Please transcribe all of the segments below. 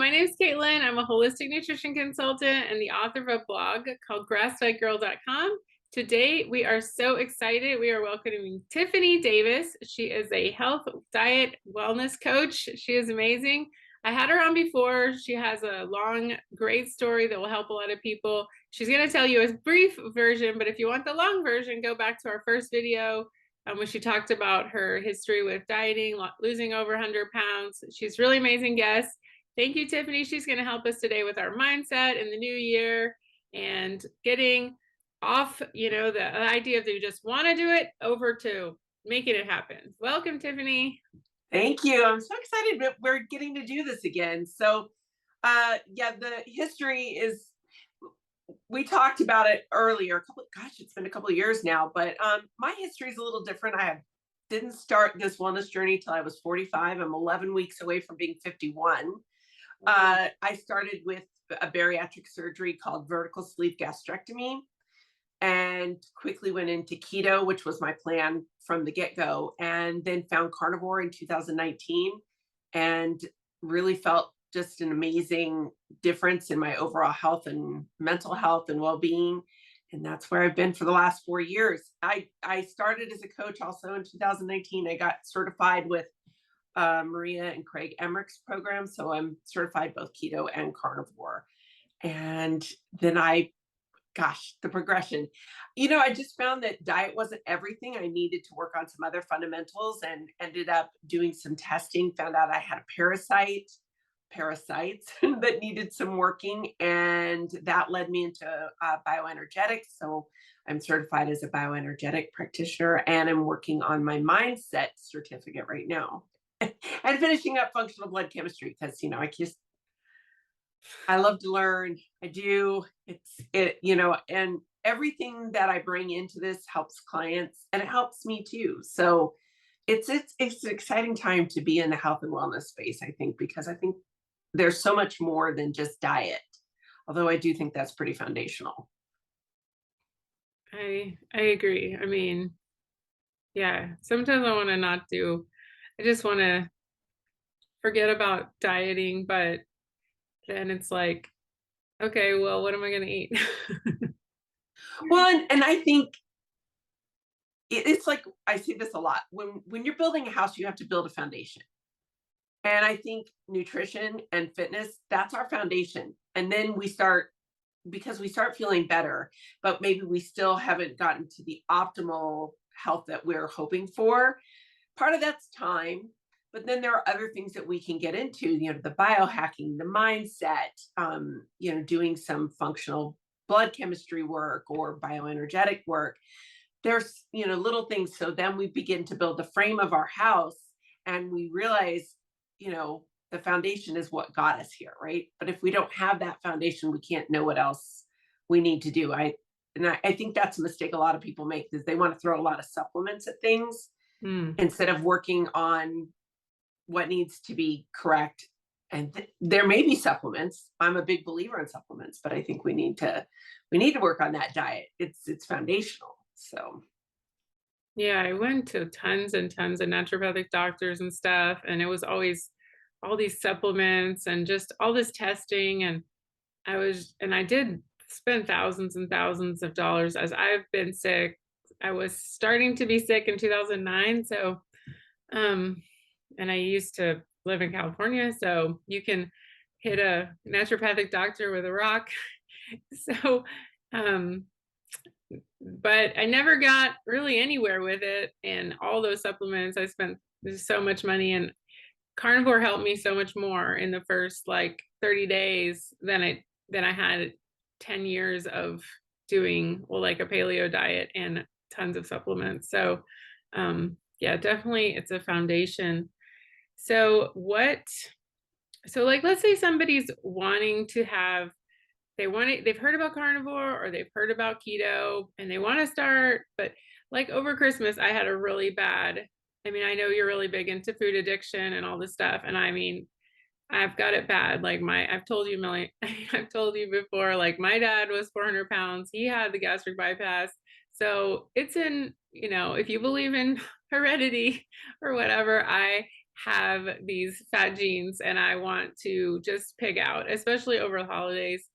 my name is Caitlin. I'm a holistic nutrition consultant and the author of a blog called grassfedgirl.com. Today, we are so excited. We are welcoming Tiffany Davis. She is a health, diet, wellness coach. She is amazing. I had her on before. She has a long, great story that will help a lot of people. She's going to tell you a brief version, but if you want the long version, go back to our first video when she talked about her history with dieting, losing over 100 pounds. She's a really amazing guest. Thank you, Tiffany. She's going to help us today with our mindset in the new year and getting off, the idea that you just want to do it over to making it happen. Welcome, Tiffany. Thank you. I'm so excited that we're getting to do this again. So, the history is, we talked about it earlier. It's been a couple of years now, but my history is a little different. Didn't start this wellness journey till I was 45. I'm 11 weeks away from being 51. I started with a bariatric surgery called vertical sleeve gastrectomy and quickly went into keto, which was my plan from the get-go, and then found carnivore in 2019 and really felt just an amazing difference in my overall health and mental health and well-being. And that's where I've been for the last 4 years. I started as a coach also in 2019. I got certified with Maria and Craig Emmerich's program. So I'm certified both keto and carnivore. And then the progression. I just found that diet wasn't everything. I needed to work on some other fundamentals and ended up doing some testing, found out I had a parasites that needed some working. And that led me into bioenergetics. So I'm certified as a bioenergetic practitioner and I'm working on my mindset certificate right now and finishing up functional blood chemistry because, I love to learn. I do. And everything that I bring into this helps clients and it helps me too. So it's an exciting time to be in the health and wellness space, I think, because I think there's so much more than just diet. Although I do think that's pretty foundational. I agree. I mean, yeah, sometimes I just want to forget about dieting, but then it's like, okay, well, what am I going to eat? Well, and I think it's like, I see this a lot. When you're building a house, you have to build a foundation. And I think nutrition and fitness, that's our foundation. And then we start feeling better, but maybe we still haven't gotten to the optimal health that we're hoping for. Part of that's time, but then there are other things that we can get into, the biohacking, the mindset, doing some functional blood chemistry work or bioenergetic work. There's, little things. So then we begin to build the frame of our house and we realize, the foundation is what got us here, right? But if we don't have that foundation, we can't know what else we need to do. I think that's a mistake a lot of people make, is they want to throw a lot of supplements at things instead of working on what needs to be correct. And there may be supplements. I'm a big believer in supplements, but I think we need to work on that diet. It's foundational. So yeah, I went to tons and tons of naturopathic doctors and stuff, and it was always all these supplements and just all this testing. And I did spend thousands and thousands of dollars as I've been sick. I was starting to be sick in 2009. So, and I used to live in California, so you can hit a naturopathic doctor with a rock. So, but I never got really anywhere with it. And all those supplements, I spent so much money, and carnivore helped me so much more in the first 30 days than I had 10 years of doing a paleo diet and tons of supplements. So yeah, definitely it's a foundation. So let's say somebody's wanting to have, they've heard about carnivore or they've heard about keto and they want to start, but over Christmas, I had a really bad, I know you're really big into food addiction and all this stuff. And I've got it bad. I've told you I've told you before, my dad was 400 pounds. He had the gastric bypass. So it's in, if you believe in heredity or whatever, I have these fat genes and I want to just pig out, especially over the holidays.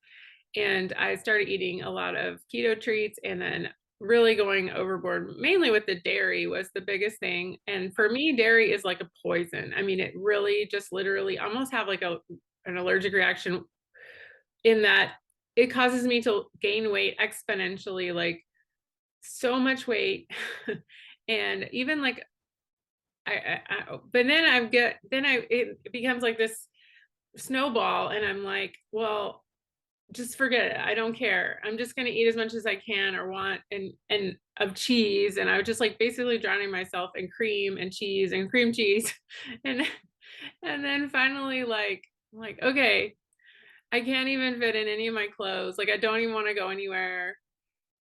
And I started eating a lot of keto treats and then really going overboard, mainly with the dairy was the biggest thing. And for me, dairy is like a poison. I mean, it really just literally almost have like an allergic reaction in that it causes me to gain weight exponentially, like so much weight. And even like but then it becomes like this snowball and I'm like, well, just forget it. I don't care. I'm just gonna eat as much as I can or want and of cheese. And I was just like basically drowning myself in cream and cheese and cream cheese. And and then finally like I'm like, okay, I can't even fit in any of my clothes. Like I don't even want to go anywhere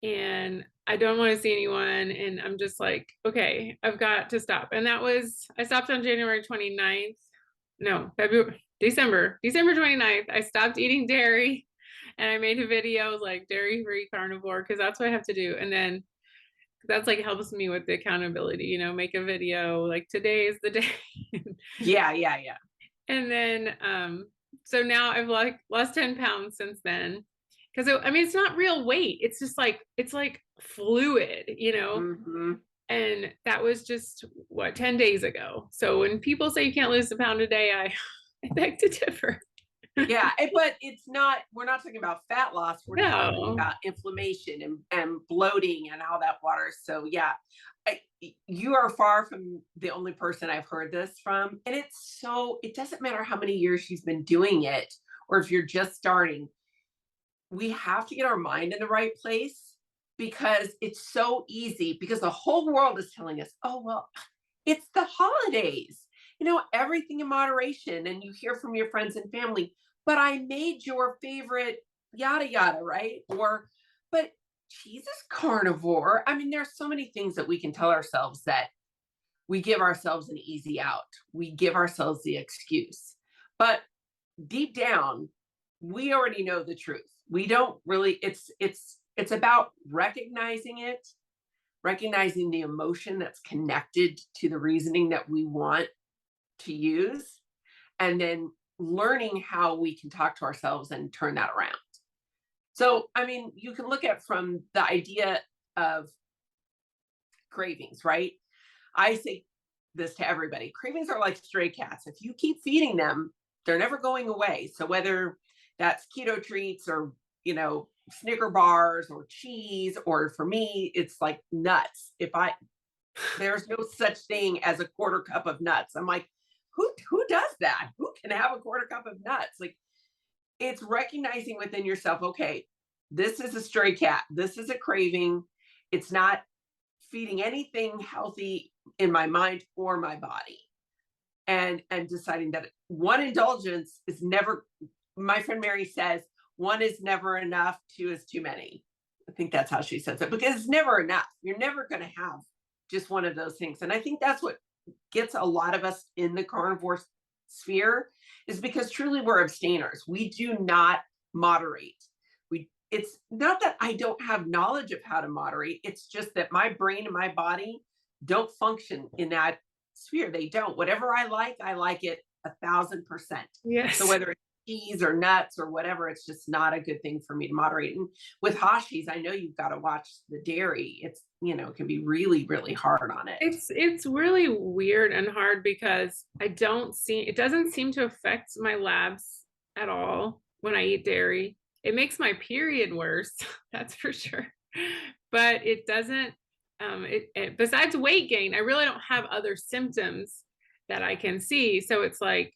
and I don't want to see anyone. And I'm just like, okay, I've got to stop. And I stopped on January 29th. No, December 29th. I stopped eating dairy and I made a video like dairy free carnivore because that's what I have to do. And then that's like helps me with the accountability, make a video like today is the day. Yeah, yeah, yeah. And then, so now I've like lost 10 pounds since then. Cause I mean, it's not real weight. It's just like, it's like fluid. Hmm. And that was just what, 10 days ago. So when people say you can't lose a pound a day, I beg to differ. Yeah, but we're not talking about fat loss. We're talking No. about inflammation and bloating and how that waters. So yeah, you are far from the only person I've heard this from. And it doesn't matter how many years you've been doing it or if you're just starting, we have to get our mind in the right place because it's so easy because the whole world is telling us, oh, well, it's the holidays, everything in moderation. And you hear from your friends and family, but I made your favorite yada yada, right? But cheese is carnivore. I mean, there's so many things that we can tell ourselves that we give ourselves an easy out. We give ourselves the excuse. But deep down, we already know the truth. We don't really, it's about recognizing it, recognizing the emotion that's connected to the reasoning that we want to use, and then learning how we can talk to ourselves and turn that around. So, I mean, you can look at from the idea of cravings, right? I say this to everybody. Cravings are like stray cats. If you keep feeding them, they're never going away. So whether that's keto treats or, Snicker bars or cheese, or for me, it's like nuts. There's no such thing as a quarter cup of nuts. I'm like, who does that? Who can have a quarter cup of nuts? Like, it's recognizing within yourself, okay, this is a stray cat. This is a craving. It's not feeding anything healthy in my mind or my body. And deciding that one indulgence is never, my friend Mary says, one is never enough, two is too many. I think that's how she says it, because it's never enough. You're never going to have just one of those things. And I think that's what gets a lot of us in the carnivore sphere, is because truly we're abstainers. We do not moderate. It's not that I don't have knowledge of how to moderate. It's just that my brain and my body don't function in that sphere. They don't. Whatever I like it 1,000%. Yes. So whether it's cheese or nuts or whatever, it's just not a good thing for me to moderate. And with Hashi's, I know you've got to watch the dairy. It's, it can be really, really hard on it. It's really weird and hard because it doesn't seem to affect my labs at all when I eat dairy. It makes my period worse, that's for sure. But it doesn't, besides weight gain, I really don't have other symptoms that I can see. So it's like,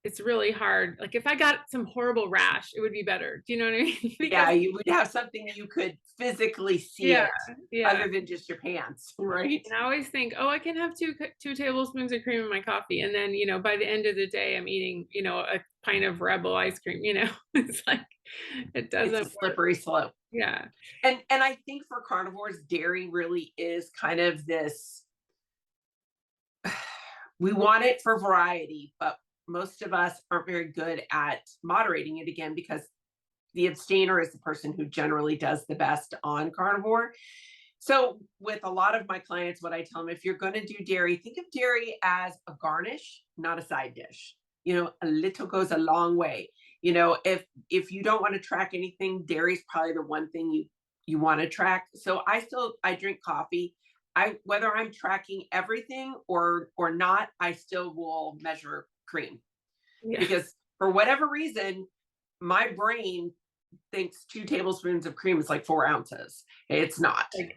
it's really hard. Like if I got some horrible rash, it would be better. Do you know what I mean? Yeah, you would have something you could physically see Yeah, it yeah. other than just your pants, right? And I always think, oh, I can have two tablespoons of cream in my coffee. And then, by the end of the day, I'm eating, a pint of Rebel ice cream, it's like, it It's a doesn't work. slippery slope. Yeah. And I think for carnivores, dairy really is kind of this, we want it for variety, but most of us aren't very good at moderating it, again, because the abstainer is the person who generally does the best on carnivore. So with a lot of my clients, what I tell them, if you're going to do dairy, think of dairy as a garnish, not a side dish. A little goes a long way. If you don't want to track anything, dairy is probably the one thing you want to track. So I drink coffee. Whether I'm tracking everything or not, I still will measure cream, Yeah. because for whatever reason, my brain thinks 2 tablespoons of cream is like 4 ounces. It's not. Like,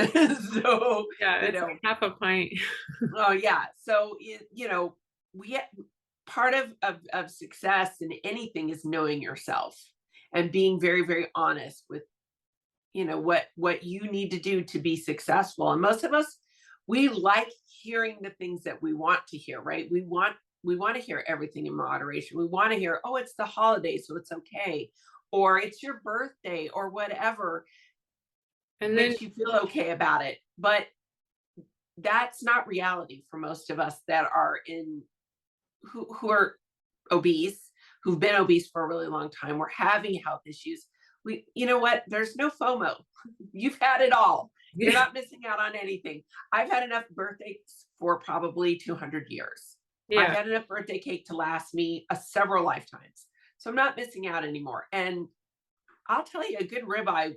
So, yeah, you it's know, like half a pint. oh yeah. So, we part of success in anything is knowing yourself and being very, very honest with, what you need to do to be successful. And most of us, we like hearing the things that we want to hear, right? We want to hear everything in moderation. We want to hear, oh, it's the holiday, so it's okay, or it's your birthday, or whatever, And then makes you feel okay about it. But that's not reality for most of us that are who are obese, who've been obese for a really long time. We're having health issues. You know what? There's no FOMO. You've had it all. You're yeah, not missing out on anything. I've had enough birthdays for probably 200 years. I've yeah. had enough birthday cake to last me several lifetimes. So I'm not missing out anymore. And I'll tell you, a good ribeye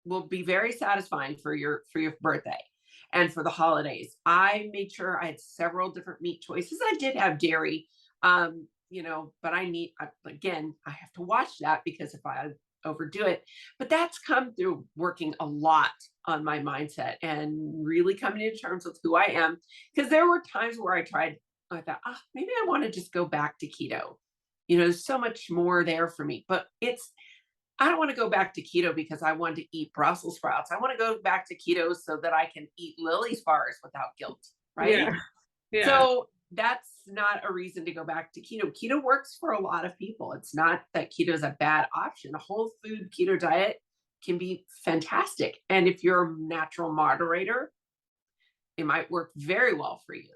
will be very satisfying for your birthday and for the holidays. I made sure I had several different meat choices. I did have dairy, but again, I have to watch that, because if I overdo it, but that's come through working a lot on my mindset and really coming to terms with who I am. Because there were times where I thought, maybe I want to just go back to keto. There's so much more there for me, but I don't want to go back to keto because I want to eat Brussels sprouts. I want to go back to keto so that I can eat Lily's bars without guilt, right? Yeah. Yeah. So that's not a reason to go back to keto. Keto works for a lot of people. It's not that keto is a bad option. A whole food keto diet can be fantastic. And if you're a natural moderator, it might work very well for you.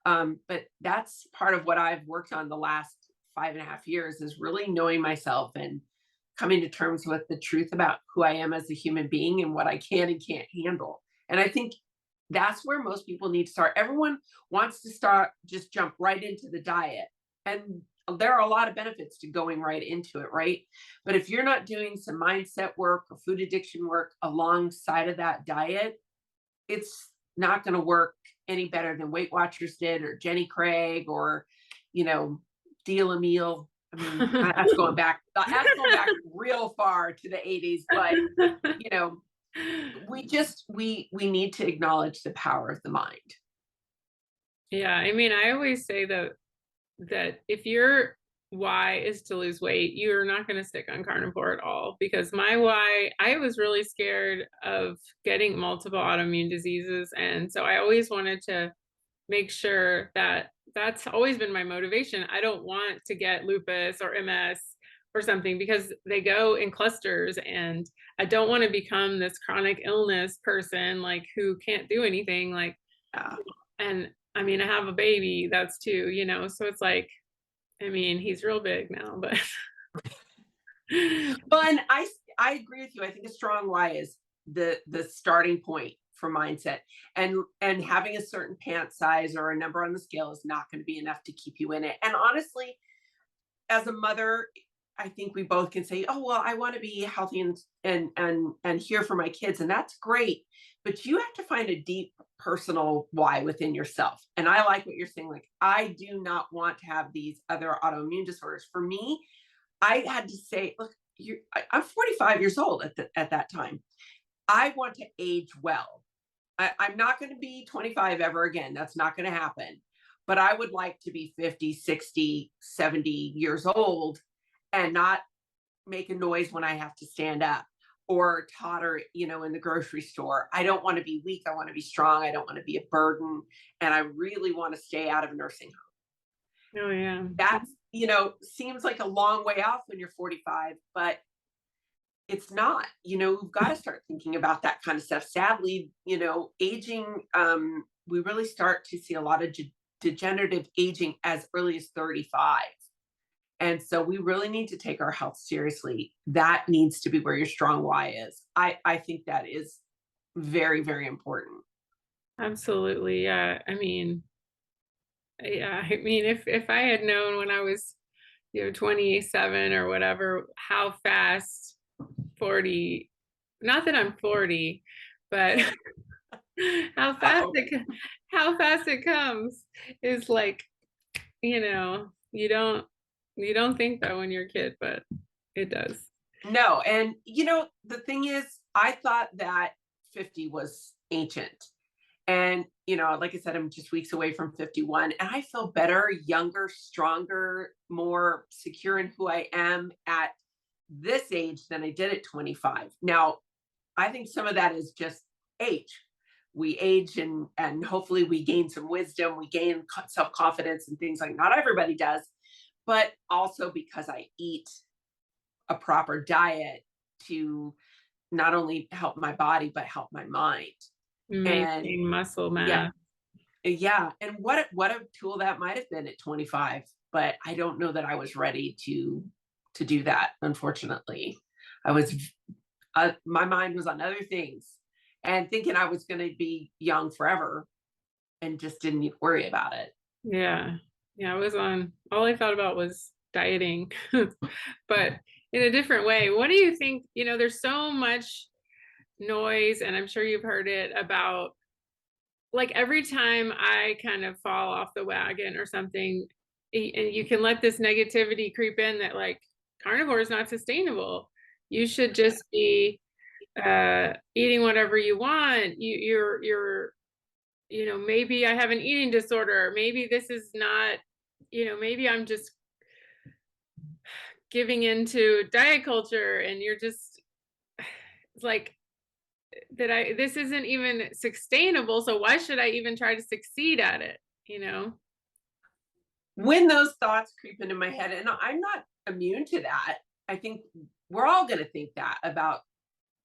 But that's part of what I've worked on the last 5.5 years, is really knowing myself and coming to terms with the truth about who I am as a human being and what I can and can't handle. And I think that's where most people need to start. Everyone wants to just jump right into the diet. And there are a lot of benefits to going right into it, right? But if you're not doing some mindset work or food addiction work alongside of that diet, it's not going to work any better than Weight Watchers did, or Jenny Craig, or, Deal a Meal. I mean, that's going back. That's going back real far to the 80s. But you know, we need to acknowledge the power of the mind. Yeah, I mean, I always say that if your why is to lose weight, you're not going to stick on carnivore at all. Because my why, I was really scared of getting multiple autoimmune diseases, and so I always wanted to make sure that that's always been my motivation. I don't want to get lupus or MS or something, because they go in clusters, and I don't want to become this chronic illness person like who can't do anything, like. Yeah. And I mean, I have a baby that's 2, so it's like, I mean, he's real big now, but Well, and I agree with you. I think a strong why is the starting point for mindset, and having a certain pant size or a number on the scale is not going to be enough to keep you in it. And honestly, as a mother, I think we both can say, "Oh, well, I want to be healthy and here for my kids," and that's great. But you have to find a deep personal why within yourself. And I like what you're saying. Like, I do not want to have these other autoimmune disorders. For me, I had to say, look, I'm 45 years old at that time. I want to age well. I'm not going to be 25 ever again. That's not going to happen. But I would like to be 50, 60, 70 years old and not make a noise when I have to stand up or totter, in the grocery store. I don't want to be weak. I want to be strong. I don't want to be a burden. And I really want to stay out of a nursing home. oh yeah. That's, seems like a long way off when you're 45, but it's not. We've got to start thinking about that kind of stuff. Sadly, aging, we really start to see a lot of degenerative aging as early as 35. And so we really need to take our health seriously. That needs to be where your strong why is. I think that is very, very important. Absolutely. Yeah. I mean, if I had known when I was, 27 or whatever, how fast 40, not that I'm 40, but how fast Oh, how fast it comes is like, you know, you don't think that when you're a kid, but it does. no. And, the thing is, I thought that 50 was ancient. And, like I said, I'm just weeks away from 51, and I feel better, younger, stronger, more secure in who I am at this age than I did at 25. Now, I think some of that is just age. We age, and hopefully we gain some wisdom, we gain self-confidence and things like not everybody does, but also because I eat a proper diet to not only help my body but help my mind. And Maintain muscle yeah, mass. yeah, and what a tool that might have been at 25, but I don't know that I was ready to do that, unfortunately. I was my mind was on other things and thinking I was going to be young forever and just didn't need to worry about it. Yeah. Yeah, I was on all I thought about was dieting, but in a different way. What do you think? There's so much noise, and I'm sure you've heard it about, like, every time I kind of fall off the wagon or something, and you can let this negativity creep in that, like, carnivore is not sustainable. You should just be eating whatever you want. Maybe I have an eating disorder. Maybe this is not, maybe I'm just giving into diet culture, and you're just, it's like, this isn't even sustainable, so why should I even try to succeed at it, you know? When those thoughts creep into my head, and I'm not immune to that, I think we're all going to think that about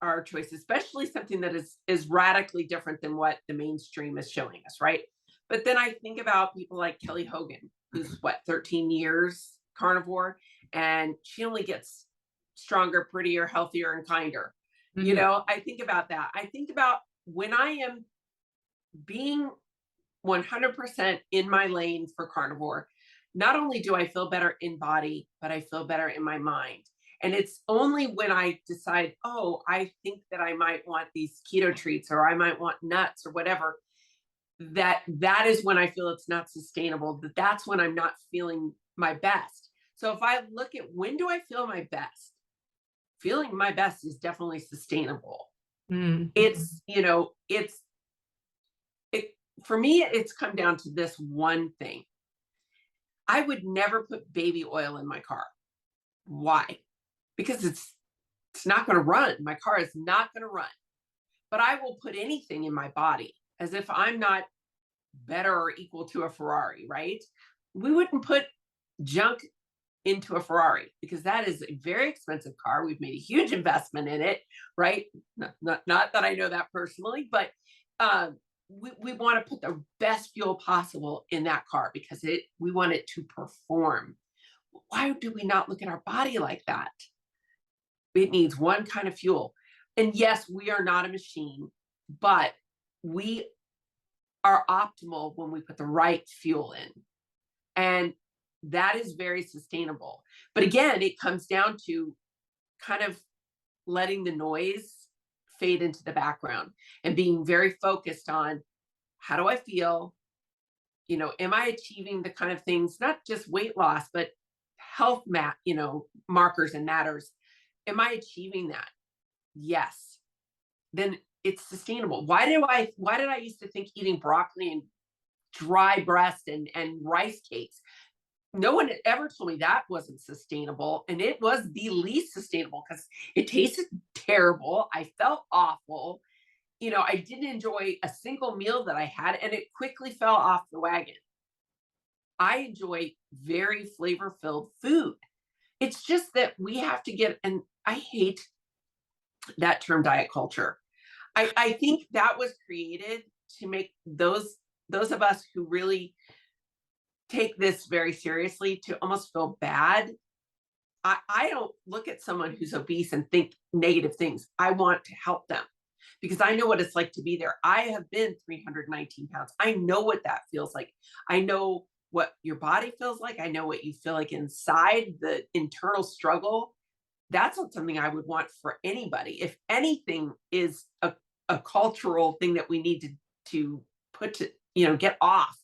our choice, especially something that is radically different than what the mainstream is showing us, right? But then I think about people like Kelly Hogan, who's what, 13 years carnivore, and she only gets stronger, prettier, healthier, and kinder. Mhm. I think about that. I think about when I am being 100% in my lane for carnivore, not only do I feel better in body, but I feel better in my mind. And it's only when I decide, oh, I think that I might want these keto treats or I might want nuts or whatever, that is when I feel it's not sustainable, that's when I'm not feeling my best. So if I look at when do I feel my best, feeling my best is definitely sustainable. Mm. It's it for me, it's come down to this one thing. I would never put baby oil in my car. Why? Because it's not going to run. My car is not going to run. But I will put anything in my body as if I'm not better or equal to a Ferrari, right? We wouldn't put junk into a Ferrari because that is a very expensive car. We've made a huge investment in it, right? Not that I know that personally, but we want to put the best fuel possible in that car because we want it to perform. Why do we not look at our body like that? It needs one kind of fuel. And yes, we are not a machine, but we are optimal when we put the right fuel in. And that is very sustainable. But again, it comes down to kind of letting the noise fade into the background and being very focused on how do I feel? Am I achieving the kind of things, not just weight loss, but health markers and matters? Am I achieving that? Yes. Then it's sustainable. Why did I used to think eating broccoli and dry breast and rice cakes? No one had ever told me that wasn't sustainable. And it was the least sustainable because it tasted terrible. I felt awful. I didn't enjoy a single meal that I had, and it quickly fell off the wagon. I enjoy very flavor filled food. It's just that we have to and I hate that term diet culture. I think that was created to make those of us who really take this very seriously to almost feel bad. I don't look at someone who's obese and think negative things. I want to help them because I know what it's like to be there. I have been 319 pounds. I know what that feels like. I know what your body feels like. I know what you feel like inside, the internal struggle. That's not something I would want for anybody. If anything is a cultural thing that we need to put to, get off,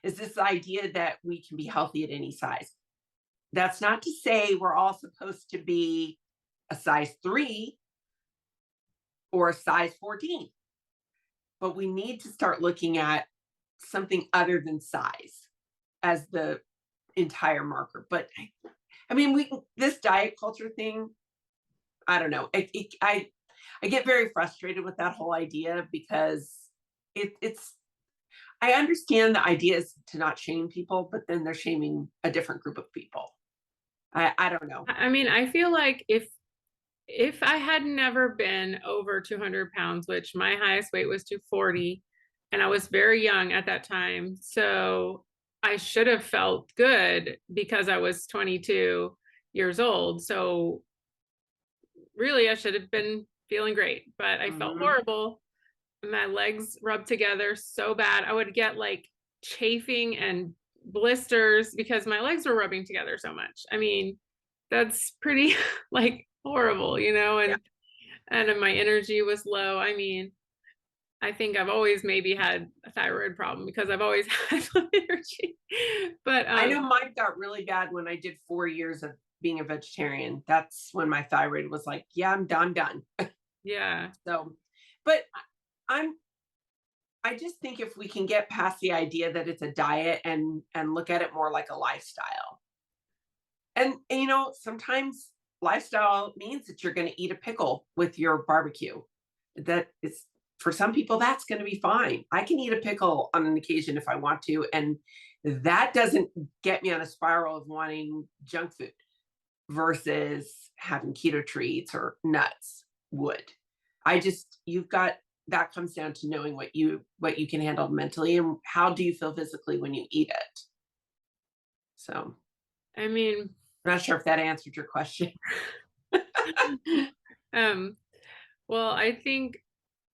is this idea that we can be healthy at any size. That's not to say we're all supposed to be a size 3 or a size 14, but we need to start looking at something other than size as the entire marker. But I mean, this diet culture thing, I don't know. I get very frustrated with that whole idea because it's I understand the idea is to not shame people, but then they're shaming a different group of people. I don't know. I mean, I feel like if I had never been over 200 pounds, which my highest weight was 240, and I was very young at that time, so I should have felt good because I was 22 years old. So really, I should have been feeling great, but I felt Mhm. horrible. My legs rubbed together so bad. I would get like chafing and blisters because my legs were rubbing together so much. I mean, that's pretty like horrible, Yeah, and then my energy was low. I mean, I think I've always maybe had a thyroid problem because I've always had low energy. But I know mine got really bad when I did 4 years of being a vegetarian. That's when my thyroid was like, "Yeah, I'm done, done." yeah. So, but I'm I just think if we can get past the idea that it's a diet and look at it more like a lifestyle. And sometimes lifestyle means that you're going to eat a pickle with your barbecue. That is, for some people, that's going to be fine. I can eat a pickle on an occasion if I want to, and that doesn't get me on a spiral of wanting junk food versus having keto treats or nuts would. You've got that comes down to knowing what you can handle mentally and how do you feel physically when you eat it. So I mean, I'm not sure if that answered your question. um, well, I think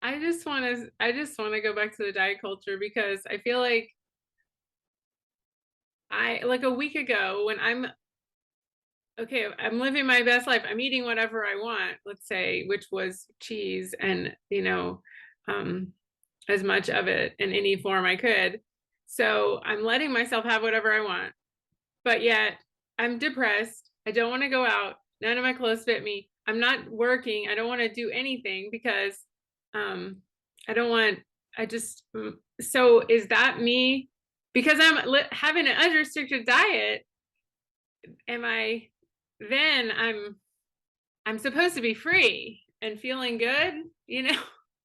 I just want to go back to the diet culture because I feel like I like a week ago when I'm okay, I'm living my best life. I'm eating whatever I want, let's say, which was cheese and, um, as much of it in any form I could. So I'm letting myself have whatever I want, but yet I'm depressed. I don't want to go out. None of my clothes fit me. I'm not working. I don't want to do anything because um, I don't want, I just, so is that me? Because having an unrestricted diet, am I, then I'm supposed to be free and feeling good, you know?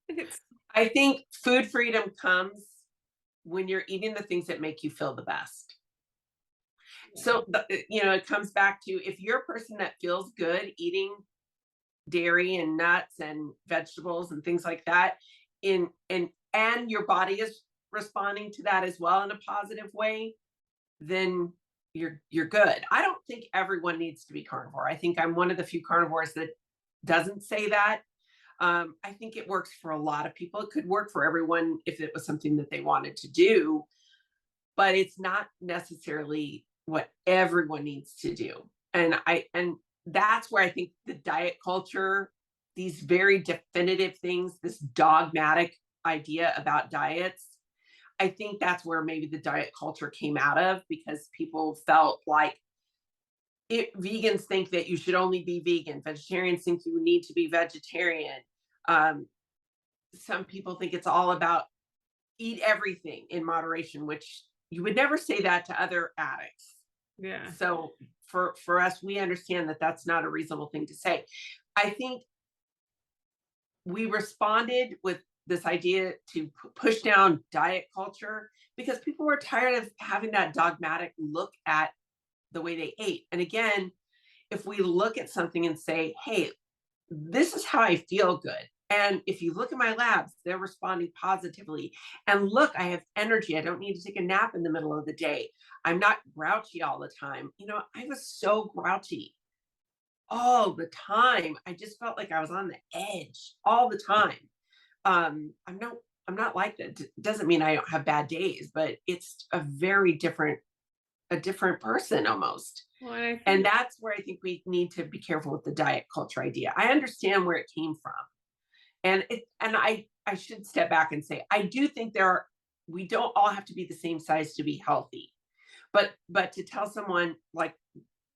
It's I think food freedom comes when you're eating the things that make you feel the best. yeah. So, it comes back to if you're a person that feels good eating dairy and nuts and vegetables and things like that, and your body is responding to that as well in a positive way, then you're good. I don't think everyone needs to be carnivore. I think I'm one of the few carnivores that doesn't say that. I think it works for a lot of people. It could work for everyone if it was something that they wanted to do, but it's not necessarily what everyone needs to do. And that's where I think the diet culture, these very definitive things, this dogmatic idea about diets, I think that's where maybe the diet culture came out of because people felt like vegans think that you should only be vegan, vegetarians think you need to be vegetarian. Um, some people think it's all about eat everything in moderation, which you would never say that to other addicts. Yeah. So for us, we understand that that's not a reasonable thing to say. I think we responded with this idea to push down diet culture because people were tired of having that dogmatic look at the way they ate. And again, if we look at something and say, hey, this is how I feel good. And if you look at my labs, they're responding positively. And look, I have energy. I don't need to take a nap in the middle of the day. I'm not grouchy all the time. I was so grouchy all the time. I just felt like I was on the edge all the time. I'm not like that. Doesn't mean I don't have bad days, but it's a different person almost. Well, and I And think, that's where I think we need to be careful with the diet culture idea. I understand where it came from. And I should step back and say, I do think we don't all have to be the same size to be healthy. But to tell someone like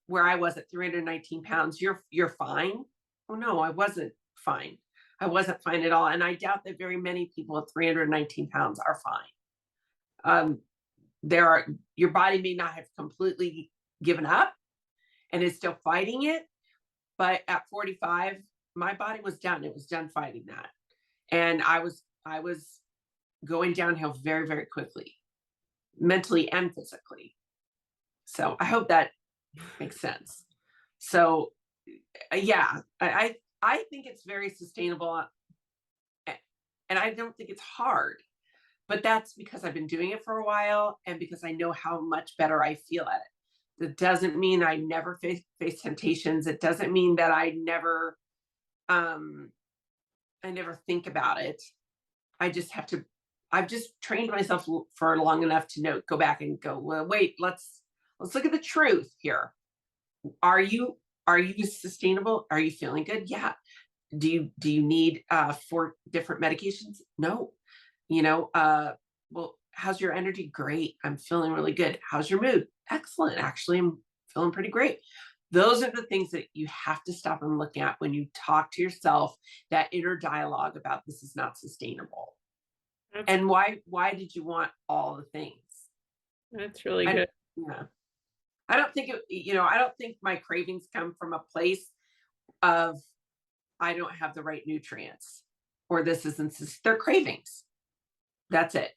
where I was at 319 pounds, you're fine. Oh no, I wasn't fine. I wasn't fine at all. And I doubt that very many people at 319 pounds are fine. Um, your body may not have completely given up and is still fighting it, but at 45, my body was done. It was done fighting that. And I was going downhill very, very quickly, mentally and physically. So I hope that makes sense. So yeah, I think it's very sustainable, and I don't think it's hard. But that's because I've been doing it for a while, and because I know how much better I feel at it. That doesn't mean I never face temptations. It doesn't mean that um I never think about it. I just have to. I've just trained myself for long enough to go back and go, well, wait, let's look at the truth here. Are you are you sustainable? Are you feeling good? Yeah. Do you need 4 different medications? No. Well, how's your energy? Great. I'm feeling really good. How's your mood? Excellent. Actually, I'm feeling pretty great. Those are the things that you have to stop and look at when you talk to yourself, that inner dialogue about this is not sustainable. that's And why did you want all the things? that's really I good. Yeah. I don't think my cravings come from a place of I don't have the right nutrients or this isn't they're cravings. That's it.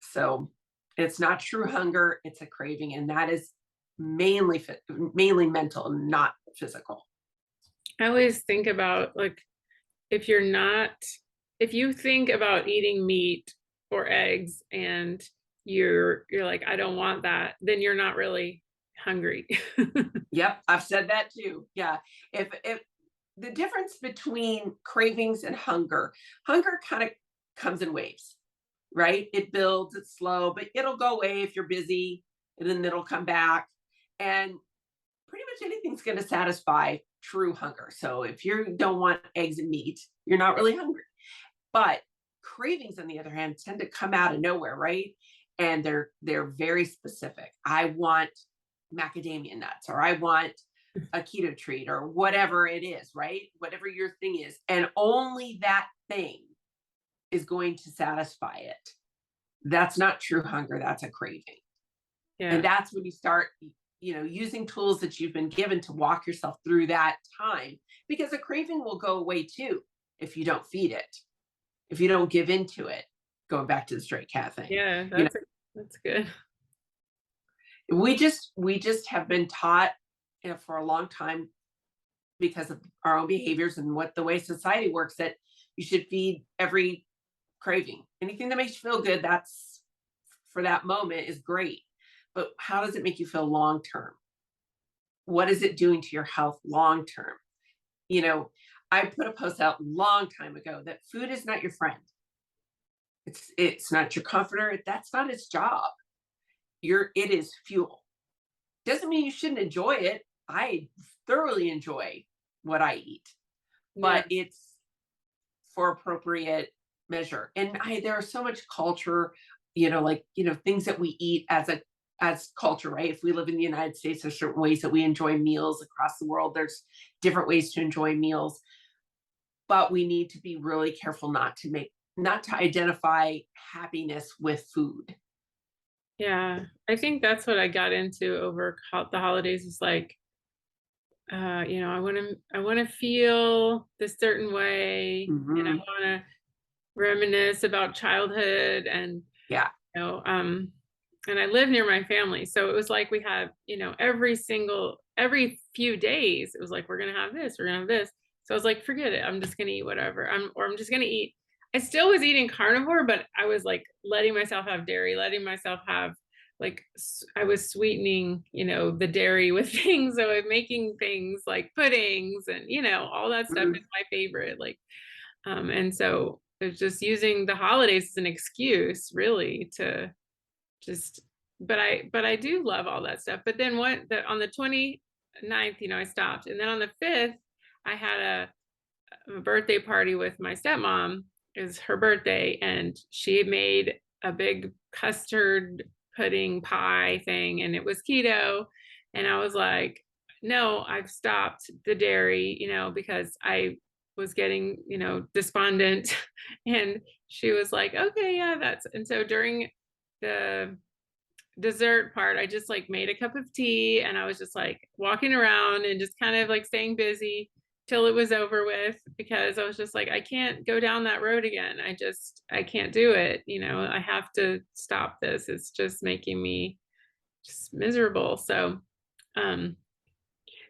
So it's not true hunger, it's a craving, and that is mainly mental, not physical. I always think about like if you're not if you think about eating meat or eggs and you're like, I don't want that, then you're not really hungry. Yep, I've said that too. Yeah. If the difference between cravings and hunger kind of comes in waves, right? It builds, it's slow, but it'll go away if you're busy, and then it'll come back. And pretty much anything's going to satisfy true hunger. So if you don't want eggs and meat, you're not really hungry. But cravings, on the other hand, tend to come out of nowhere, right? And they're very specific. I want macadamia nuts, or I want a keto treat, or whatever it is, right? Whatever your thing is. And only that thing is going to satisfy it. That's not true hunger, that's a craving. And Yeah. that's when you start, using tools that you've been given to walk yourself through that time, because a craving will go away too if you don't feed it, if you don't give into it. Going back to the stray cat thing, Yeah, you know, that's good. we just have been taught, for a long time, because of our own behaviors and the way society works, that you should feed every craving. Anything that makes you feel good, that's for that moment, is great. But how does it make you feel long term? What is it doing to your health long term? You know, I put a post out long time ago that food is not your friend. It's not your comforter. That's not its job. It is fuel. Doesn't mean you shouldn't enjoy it. I thoroughly enjoy what I eat, Yeah. but it's for appropriate measure. And there are so much culture, things that we eat as culture, right? If we live in the United States, there's certain ways that we enjoy meals. Across the world, there's different ways to enjoy meals. But we need to be really careful not to identify happiness with food. Yeah. I think that's what I got into over the holidays is like, I want to feel this certain way, and I Hmm. want to reminisce about childhood, and Yeah. you know, and I live near my family, so it was like we had, every few days, it was like we're gonna have this, we're gonna have this. So I was like, forget it, I'm just gonna eat whatever. I'm just gonna eat. I still was eating carnivore, but I was like letting myself have dairy, letting myself have like I was sweetening, the dairy with things. So I'm making things like puddings and all that stuff is Mhm. my favorite. Like And so it's just using the holidays as an excuse really to just, but I do love all that stuff. But then on the 29th, I stopped. And then on the 5th, I had a birthday party with my stepmom. It was her birthday, and she made a big custard pudding pie thing, and it was keto. And I was like, no, I've stopped the dairy, because I was getting, despondent. And she was like, okay, yeah, and so during the dessert part, I just like made a cup of tea, and I was just like walking around and just kind of like staying busy till it was over with, because I was just like, I can't go down that road again. I can't do it. I have to stop this. It's just making me just miserable. Um,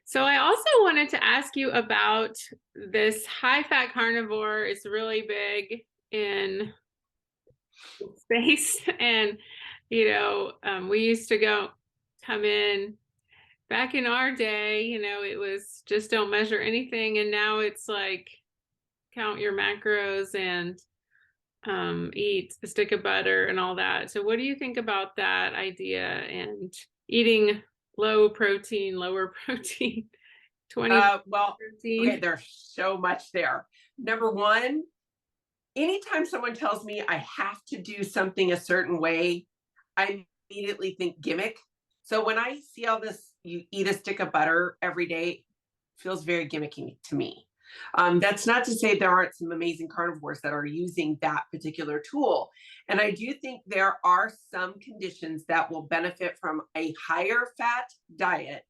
so I also wanted to ask you about this high fat carnivore. It's really big in space. And we used to come in back in our day, it was just don't measure anything, and now it's like count your macros and eat a stick of butter and all that. So what do you think about that idea, and eating lower protein, 20 Well, okay, protein? there's so much there. Number one, anytime someone tells me I have to do something a certain way, I immediately think gimmick. So when I see all this, you eat a stick of butter every day, it feels very gimmicky to me. That's not to say there aren't some amazing carnivores that are using that particular tool. And I do think there are some conditions that will benefit from a higher fat diet,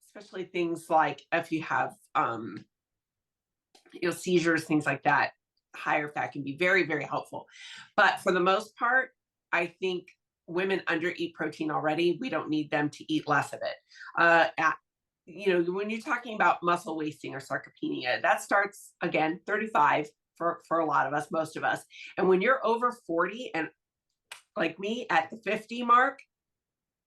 especially things like if you have seizures, things like that. Higher fat can be very, very helpful. But for the most part, I think women undereat protein already. We don't need them to eat less of it. When you're talking about muscle wasting or sarcopenia, that starts again 35 for a lot of us, most of us. And when you're over 40 and like me at the 50 mark,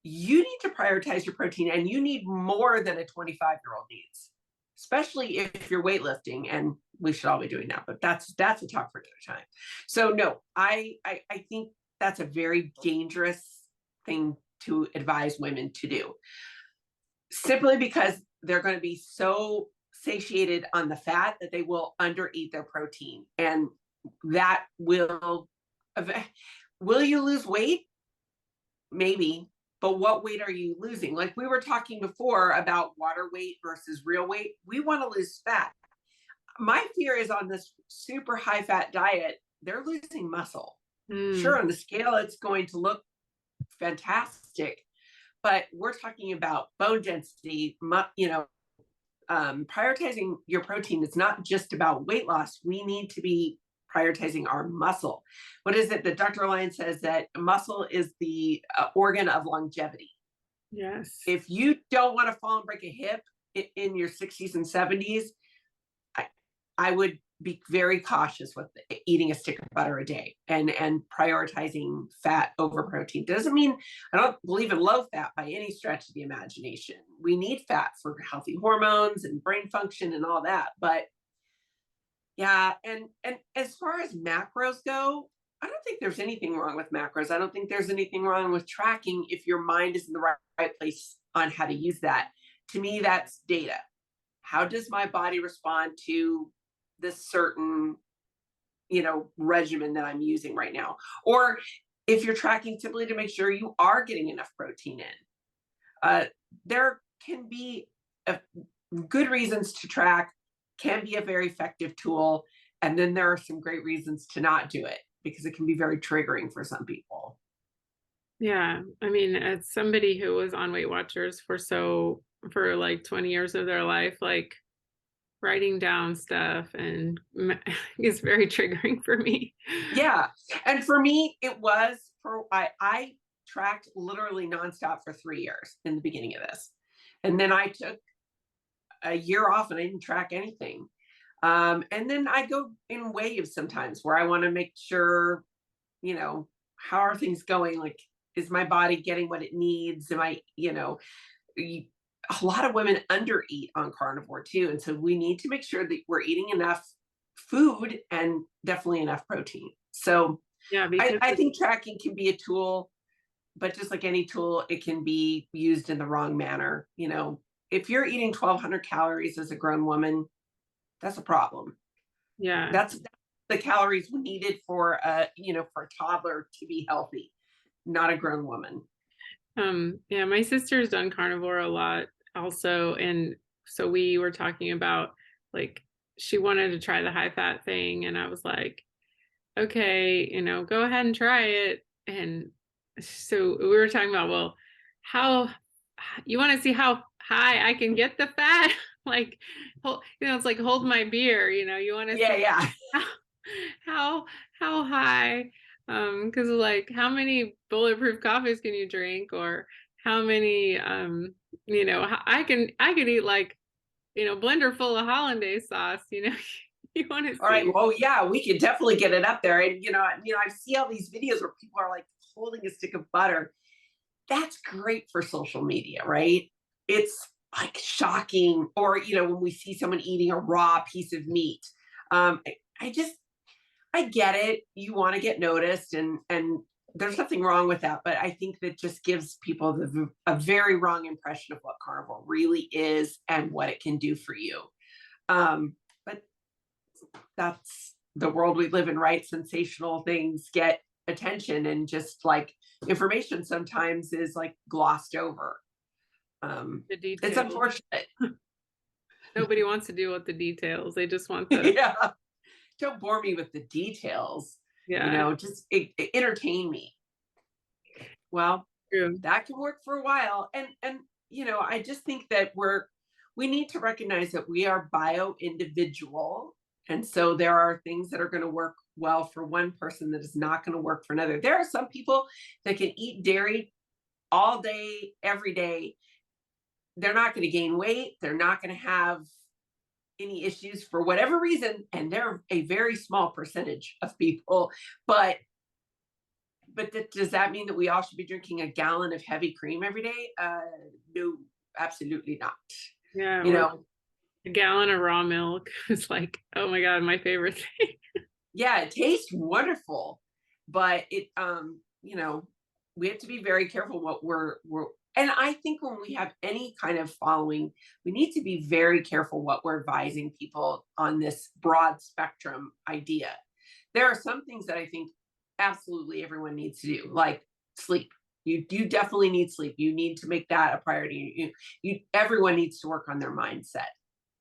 you need to prioritize your protein, and you need more than a 25-year-old needs, especially if you're weightlifting. And we should all be doing that, but that's a talk for another time. So no, I think that's a very dangerous thing to advise women to do, simply because they're going to be so satiated on the fat that they will undereat their protein, and that will you lose weight? Maybe, but what weight are you losing? Like we were talking before about water weight versus real weight. We want to lose fat. My fear is on this super high fat diet, they're losing muscle. Sure, on the scale, it's going to look fantastic, but we're talking about bone density. Prioritizing your protein is not just about weight loss. We need to be prioritizing our muscle. What is it that Dr. Lyon says, that muscle is the organ of longevity? Yes. If you don't want to fall and break a hip in your 60s and 70s, I would be very cautious with eating a stick of butter a day and prioritizing fat over protein. Doesn't mean I don't believe in low fat by any stretch of the imagination. We need fat for healthy hormones and brain function and all that. But yeah, and as far as macros go, I don't think there's anything wrong with macros. I don't think there's anything wrong with tracking if your mind is in the right place on how to use that. To me, that's data. How does my body respond to this certain, regimen that I'm using right now? Or if you're tracking simply to make sure you are getting enough protein in. There can be good reasons to track, can be a very effective tool. And then there are some great reasons to not do it, because it can be very triggering for some people. Yeah. I mean, as somebody who was on Weight Watchers for like 20 years of their life, like writing down stuff and is very triggering for me. Yeah. And for me, I tracked literally nonstop for 3 years in the beginning of this. And then I took a year off and I didn't track anything. And then I go in waves sometimes where I want to make sure, how are things going? Like, is my body getting what it needs? Am I, a lot of women undereat on carnivore too. And so we need to make sure that we're eating enough food and definitely enough protein. So Yeah, because I think tracking can be a tool, but just like any tool, it can be used in the wrong manner. If you're eating 1,200 calories as a grown woman, that's a problem. yeah. That's the calories needed for for a toddler to be healthy, not a grown woman. Yeah, my sister's done carnivore a lot also, and so we were talking about, like, she wanted to try the high fat thing, and I was like, "Okay, go ahead and try it." And so we were talking about, well, how you wanna see how high I can get the fat? Like, it's like hold my beer, you wanna Yeah, see yeah. how how how high, because like how many bulletproof coffees can you drink, or how many, I could eat like, blender full of hollandaise sauce, you want to All right. see. Well, yeah, we could definitely get it up there. And I see all these videos where people are like holding a stick of butter. That's great for social media, right? It's like shocking. Or, when we see someone eating a raw piece of meat. I get it. You want to get noticed, and there's nothing wrong with that. But I think that just gives people a very wrong impression of what carnivore really is and what it can do for you. But that's the world we live in, right? Sensational things get attention, and just like information sometimes is like glossed over. The It's details. unfortunate. Nobody wants to deal with the details. They just want the, Yeah. Don't bore me with the details. yeah, Just entertain me. Well, true. that can work for a while. And I just think that we need to recognize that we are bio individual. And so there are things that are going to work well for one person that is not going to work for another. There are some people that can eat dairy all day, every day. They're not going to gain weight. They're not going to have any issues for whatever reason. And they're a very small percentage of people. But does that mean that we all should be drinking a gallon of heavy cream every day? No, absolutely not. Yeah, You or know, a gallon of raw milk is like, oh my God, my favorite thing. yeah, it tastes wonderful, but we have to be very careful what we're. And I think when we have any kind of following, we need to be very careful what we're advising people on this broad spectrum idea. There are some things that I think absolutely everyone needs to do, like sleep. You definitely need sleep. You need to make that a priority. Everyone needs to work on their mindset.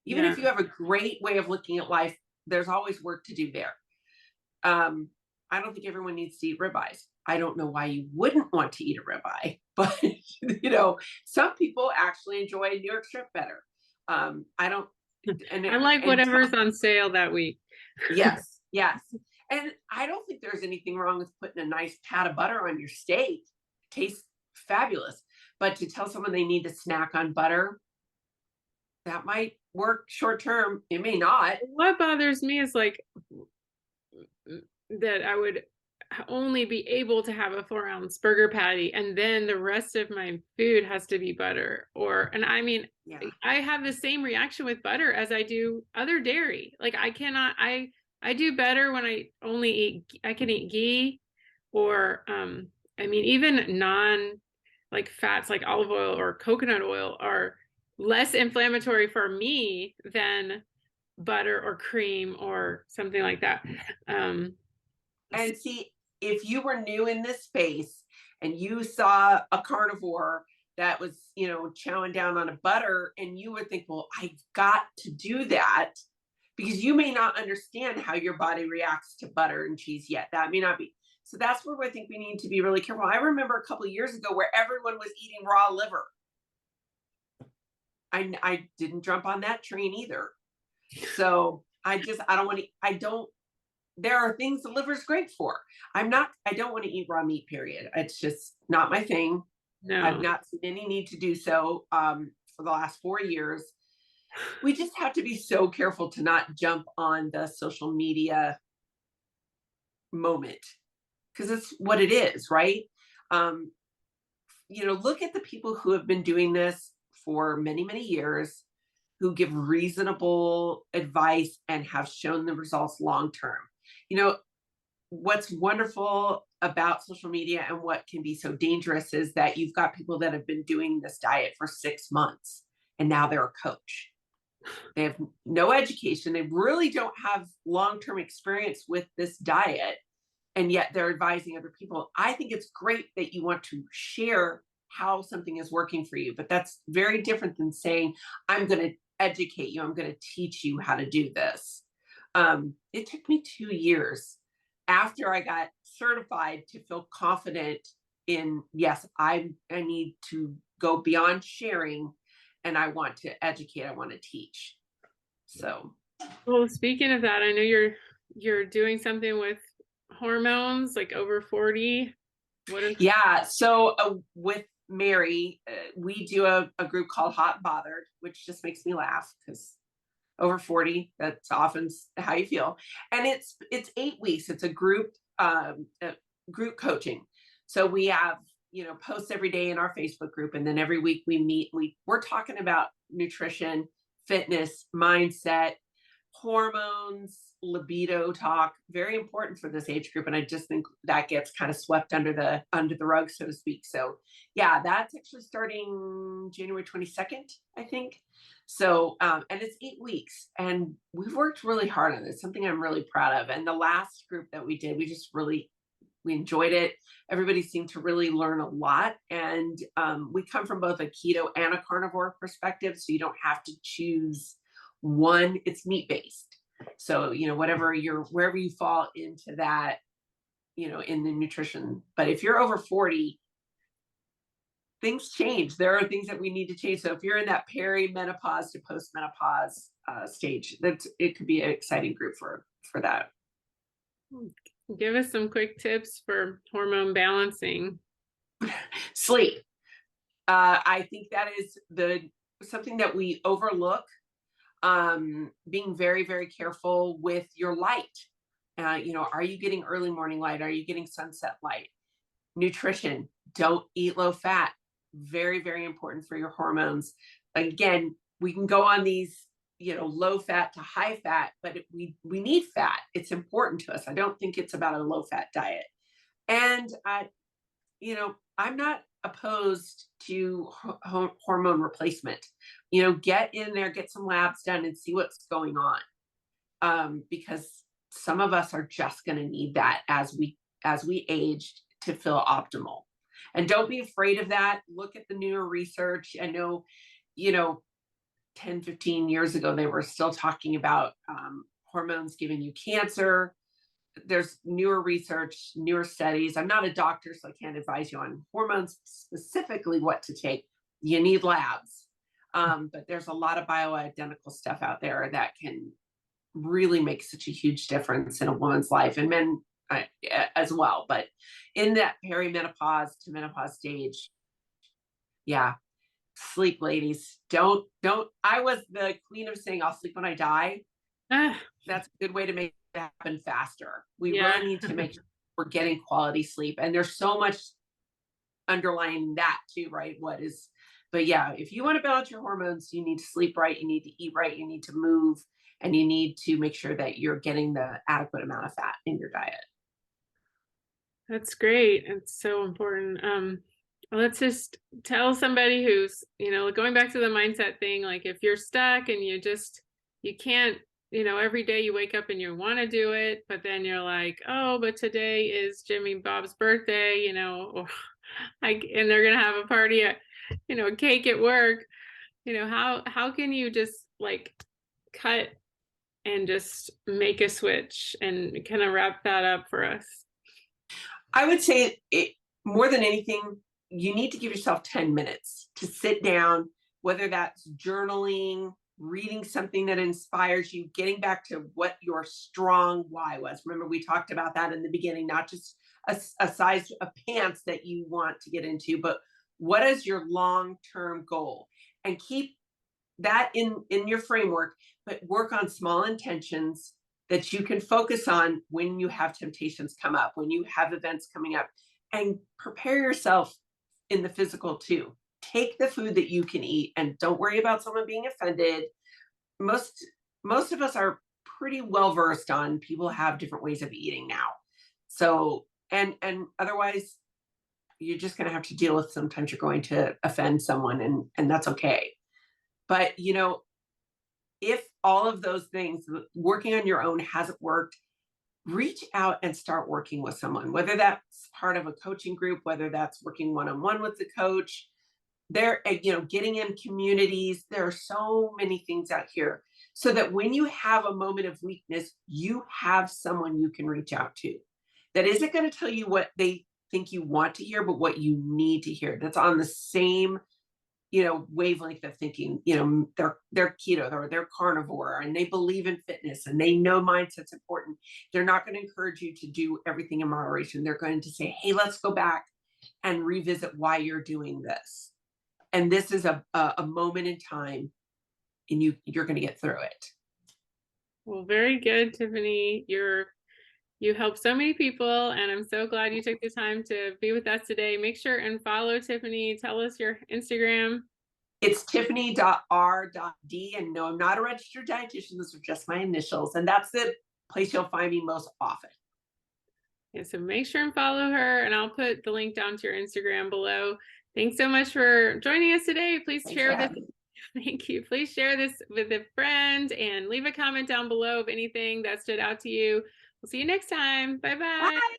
Even Yeah. if you have a great way of looking at life, there's always work to do there. I don't think everyone needs to eat ribeyes. I don't know why you wouldn't want to eat a ribeye, but some people actually enjoy New York strip better. I don't, I like and whatever's on sale that week. yes, yes. And I don't think there's anything wrong with putting a nice pat of butter on your steak. It tastes fabulous. But to tell someone they need to snack on butter, that might work short term. It may not. What bothers me is like that I would only be able to have a 4-ounce burger patty, and then the rest of my food has to be butter. And I mean, Yeah. I have the same reaction with butter as I do other dairy. Like I cannot, I do better when I can eat ghee, or I mean, even non like fats like olive oil or coconut oil are less inflammatory for me than butter or cream or something like that. Um, And see, if you were new in this space and you saw a carnivore that was, chowing down on a butter, and you would think, well, I've got to do that, because you may not understand how your body reacts to butter and cheese yet. That may not be. So that's where I think we need to be really careful. I remember a couple of years ago where everyone was eating raw liver. I didn't jump on that train either. So I don't want to, there are things the liver's great for. I don't want to eat raw meat, period. It's just not my thing. I've no. not seen any need to do so for the last 4 years. We just have to be so careful to not jump on the social media moment, because it's what it is, right? Um, look at the people who have been doing this for many, many years. who give reasonable advice and have shown the results long term. You know, what's wonderful about social media and what can be so dangerous is that you've got people that have been doing this diet for 6 months and now they're a coach. They have no education. They really don't have long-term experience with this diet, and yet they're advising other people. I think it's great that you want to share how something is working for you, but that's very different than saying, I'm going to educate you. I'm going to teach you how to do this. It took me 2 years after I got certified to feel confident in, yes, I need to go beyond sharing and I want to educate, I want to teach. So Well, speaking of that, I know you're doing something with hormones, like over 40. What is yeah, so with Mary, we do a group called Hot and Bothered, which just makes me laugh because over 40, that's often how you feel. And it's 8 weeks. It's a group coaching. So we have, posts every day in our Facebook group, and then every week we meet. We're talking about nutrition, fitness, mindset, hormones, libido talk, very important for this age group. And I just think that gets kind of swept under the rug, so to speak. So yeah, that's actually starting January 22nd, I think. So and it's 8 weeks, and we've worked really hard on it. Something I'm really proud of. And the last group that we did, we enjoyed it. Everybody seemed to really learn a lot. And we come from both a keto and a carnivore perspective. So you don't have to choose one. It's meat based. So, wherever you fall into that, in the nutrition. But if you're over 40, things change. There are things that we need to change. So if you're in that perimenopause to postmenopause stage, it could be an exciting group for that. Give us some quick tips for hormone balancing. Sleep. I think that is something that we overlook. Being very, very careful with your light. Are you getting early morning light? Are you getting sunset light? Nutrition. Don't eat low fat. Very, very important for your hormones. Again, we can go on these, low fat to high fat, but we need fat. It's important to us. I don't think it's about a low fat diet. And I'm not opposed to hormone replacement. Get in there, get some labs done and see what's going on. Because some of us are just going to need that as we age to feel optimal. And don't be afraid of that. Look at the newer research. I know, 10, 15 years ago, they were still talking about hormones giving you cancer. There's newer research, newer studies. I'm not a doctor, so I can't advise you on hormones specifically what to take. You need labs. But there's a lot of bioidentical stuff out there that can really make such a huge difference in a woman's life, and men as well. But in that perimenopause to menopause stage, yeah, sleep, ladies. Don't. I was the queen of saying I'll sleep when I die. Ah, That's a good way to make it happen faster. We yeah. really need to make sure we're getting quality sleep. And there's so much underlying that too, right? But yeah, if you want to balance your hormones, you need to sleep right, you need to eat right, you need to move, and you need to make sure that you're getting the adequate amount of fat in your diet. That's great. It's so important. Let's just tell somebody who's, going back to the mindset thing, like if you're stuck and you can't, every day you wake up and you want to do it, but then you're like, oh, but today is Jimmy Bob's birthday, or and they're going to have a party at, a cake at work, how can you just like cut and just make a switch and kind of wrap that up for us? I would say more than anything, you need to give yourself 10 minutes to sit down, whether that's journaling, reading something that inspires you, getting back to what your strong why was. Remember, we talked about that in the beginning, not just a size of pants that you want to get into, but what is your long-term goal? And keep that in your framework, but work on small intentions that you can focus on when you have temptations come up, when you have events coming up, and prepare yourself in the physical too take the food that you can eat and don't worry about someone being offended. Most most of us are pretty well versed on people have different ways of eating now. So, and otherwise you're just going to have to deal with, sometimes you're going to offend someone, and that's okay. But if all of those things, working on your own hasn't worked, reach out and start working with someone, whether that's part of a coaching group, whether that's working one-on-one with the coach. Getting in communities. There are so many things out here, so that when you have a moment of weakness, you have someone you can reach out to that isn't going to tell you what they think you want to hear, but what you need to hear, that's on the same wavelength of thinking. They're keto, or they're carnivore, and they believe in fitness, and they know mindset's important. They're not going to encourage you to do everything in moderation. They're going to say, hey, let's go back and revisit why you're doing this, and this is a moment in time, and you're going to get through it. Well, very good, Tiffany. You help so many people, and I'm so glad you took the time to be with us today. Make sure and follow Tiffany. Tell us your Instagram. It's tiffany.r.d, and no, I'm not a registered dietitian. Those are just my initials, and that's the place you'll find me most often. Yeah, so make sure and follow her, and I'll put the link down to your Instagram below. Thanks so much for joining us today. Please Thanks for share this. having me. Thank you. Please share this with a friend and leave a comment down below of anything that stood out to you. We'll see you next time. Bye-bye. Bye.